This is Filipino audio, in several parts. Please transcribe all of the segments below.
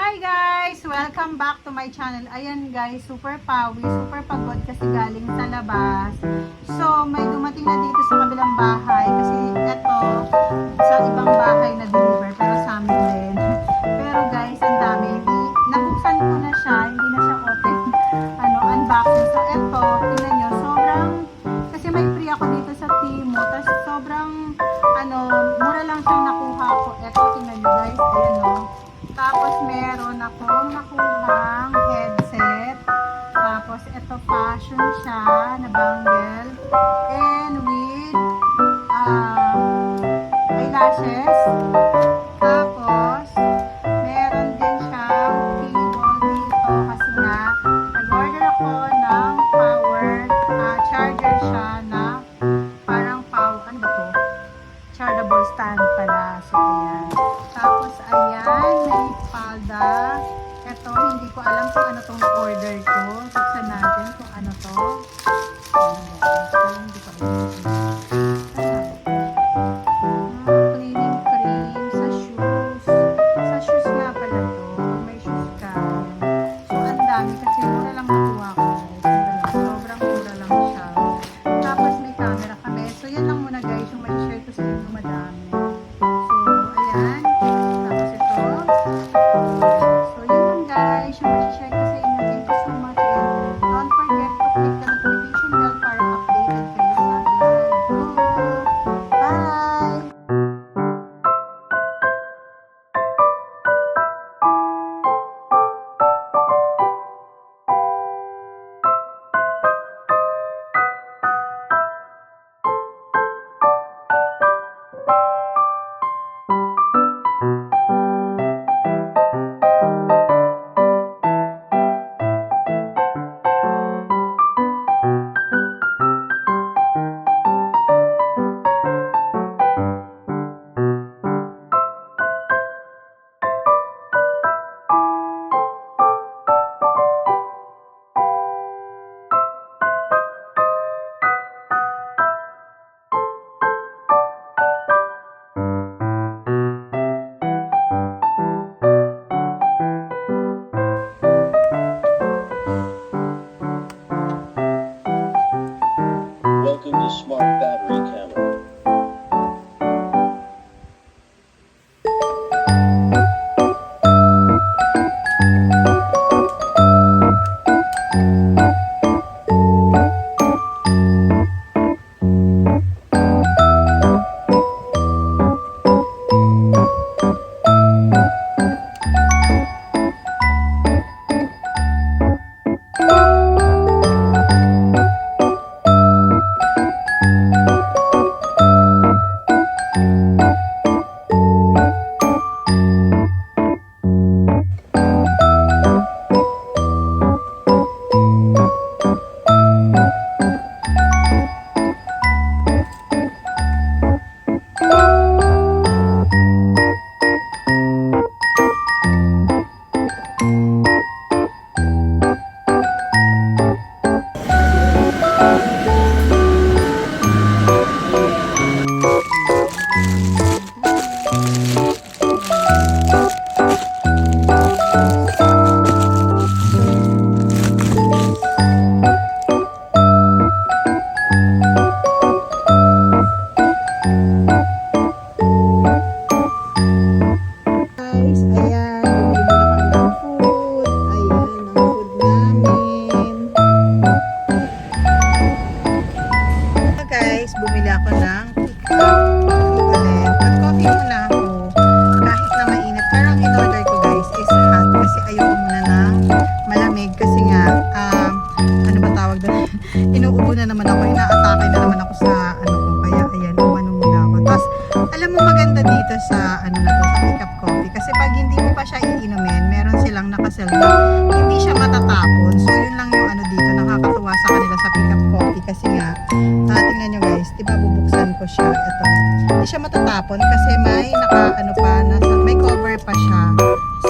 Hi guys! Welcome back to my channel. Ayan guys, super pawi, super pagod kasi galing sa labas. So, may dumating na dito sa kabilang bahay kasi eto, sa ibang bahay na deliver pero sa amin din. Pero guys, ang dami. Nabuksan ko na siya, hindi na siya open. Unboxing. So, eto, tingnan nyo, sobrang, kasi may free ako dito sa Timo. Tapos sobrang, mura lang siyang nakuha ko. Eto, tingnan nyo guys, ayan o. Tapos meron akong nakuhang headset. Tapos ito fashion siya na bangle. And with eyelashes. Tapos meron din siyang cable dito kasi nga nag-order ako ng power charger siya na parang power, ano ba to? Chargeable stand pala. So ayan. Tapos ayan, may palda. Ito, hindi ko alam kung ano tong order ko. Buksan natin kung ano to. Hindi ko alam. Cleaning cream sa shoes. Sa shoes nga pala to. Pag may shoes ka. So, ang dami kasi mura lang nakuha ko. Sobrang mura lang siya. Tapos may camera kami. So, yan lang muna guys yung may share ko sa inyo madami. So, ayan. Tapos ito. So, yun lang guys. Yung mag-share ko sa inyo. Thank you so much. And don't forget to click the notification bell para updated kayo sa vlog ko. Bye! Welcome to Smart Battery Camera. Guys, ayan, bumili ako ng food. Ayan, ang food. Guys, bumili ako ng pick-up. Nag-coffee muna ako. Kahit na mainit. Pero ang in-order ko guys is hot. Kasi ayoko muna ng malamig. Kasi nga, ano ba tawag doon? Inuubo na naman ako. Inaatake na naman ako sa ano ko. Kaya ayan, umano muna ako. Tapos, alam mo maganda dito sa ano na to, sa pick-up coffee. Kasi pag hindi mo pa siya iinumin, meron silang nakasell na hindi siya matatapon. So, yun lang yung ano dito. Nakakatuwa sa kanila sa pick-up coffee. Kasi nga, tingnan nyo guys, diba bubuksan ko siya. Ito. Hindi siya matatapon kasi may may cover pa siya.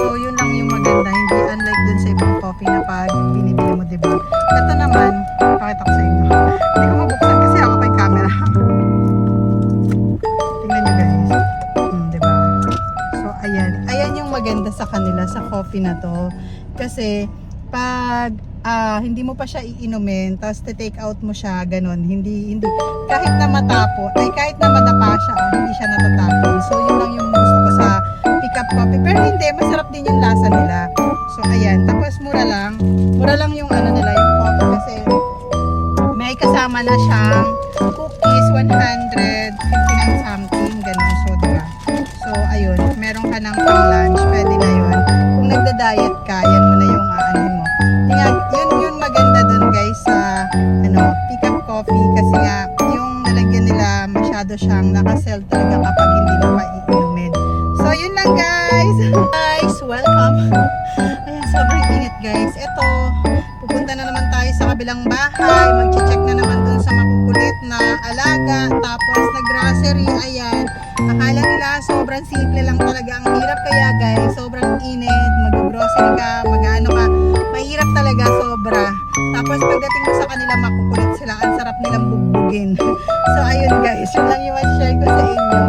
So, yun lang yung maganda. Hindi unlike dun sa ibang coffee na pag binibili mo, diba? Ito naman, pakita ko sa inyo. Hindi ko mabuksan kasi ako may camera. Tingnan nyo guys. Diba? So, ayan. Ayan yung maganda sa kanila, sa sa coffee na to. Kasi pag hindi mo pa siya iinumin, tapos take out mo siya, ganun, hindi, kahit na matapo, ay kahit na madapa siya, hindi siya natatapon. So, yun lang yung gusto ko sa pick-up coffee. Pero hindi, masarap din yung lasa nila. So, ayan, tapos mura lang yung ano nila, yung coffee, kasi may kasama na siyang cookies, 159 something, ganun. So, diba? So, ayun, meron ka ng pang-lunch, pwede na yun. Kung nagda-diet ka, yan mo na yung aanin mo. Yun maganda dun guys sa pick-up coffee, kasi nga yung nalagyan nila masyado siyang nakasell talaga kapag hindi mo pa iinumin. So yun lang guys. Guys, welcome. Ayan, sobrang init guys. Ito, pupunta na naman tayo sa kabilang bahay. Mag-check na naman dun sa makukulit na alaga. Tapos nag-grocery. Ayan. Akala nila sobrang simple lang talaga. Ang hirap kaya guys. Sobrang init. Mag-grocery ka, mag-ano ka. Mahirap talaga, sobra. Tapos pagdating mo sa kanila, makukulit sila. Ang sarap nilang bugbugin. So ayun guys, yun lang yung share ko sa inyo.